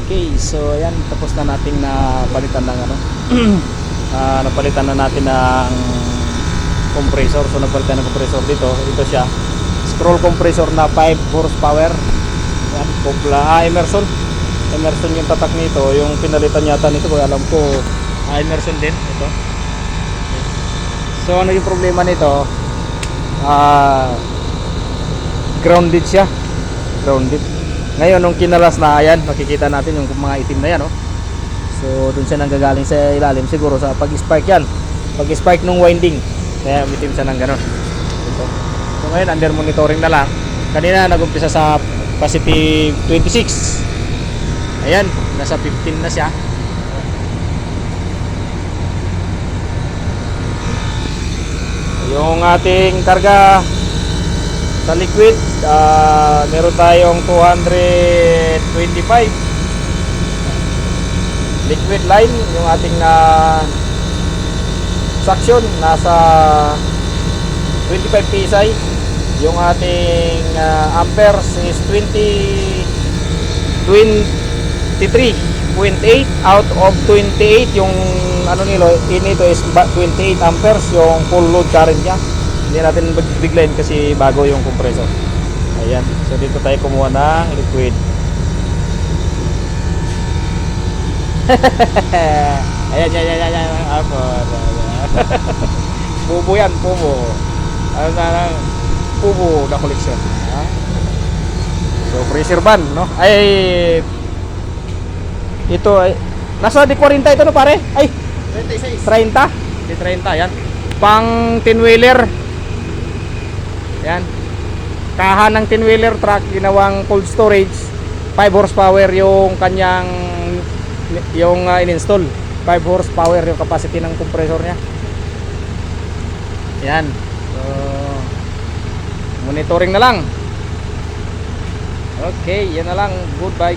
Okay, so ayan, tapos na nating napalitan ng ano. Napalitan na natin ng compressor. So napalitan ng compressor dito. Ito siya. Scroll compressor na 5 horsepower. Ayan, Emerson. Emerson yung tatak nito. Yung pinalitan yata nito, kung alam ko, Emerson din ito. So ano yung problema nito? Grounded siya. Grounded. Ngayon nung kinalas na, ayan, makikita natin yung mga itim na yan, oh. So dun siya nanggagaling sa ilalim, siguro sa pag-spark yan. Pag-spark nung winding, kaya umitim siya ng ganun. Ito. So ngayon under monitoring na lang. Kanina nagumpisa sa positive 26. Ayan, nasa 15 na siya. Yung ating karga sa liquid, meron tayong 225 liquid line. Yung ating suction nasa 25 psi. Yung ating amperes is 23.8 out of 28. Yung ano nilo inito is 28 amperes yung full load current nya. Hindi natin biglayin kasi bago yung compressor. Ayan, so dito tayo kumuha ng liquid. Ayan. Apo. Bubo yan, bubo. Ano na, bubo na collection. So pressure band, no? Ay, ito ay nasa di 40 ito, no, pare? Ay, 36. 30? Di 30 yan. Pang 10-wheeler. Yan. Kaha ng 10-wheeler truck, ginawang cold storage. 5 horsepower yung kanyang in-install. 5 horsepower yung capacity ng compressor niya. Yan. So monitoring na lang. Okay, yan na lang. Goodbye.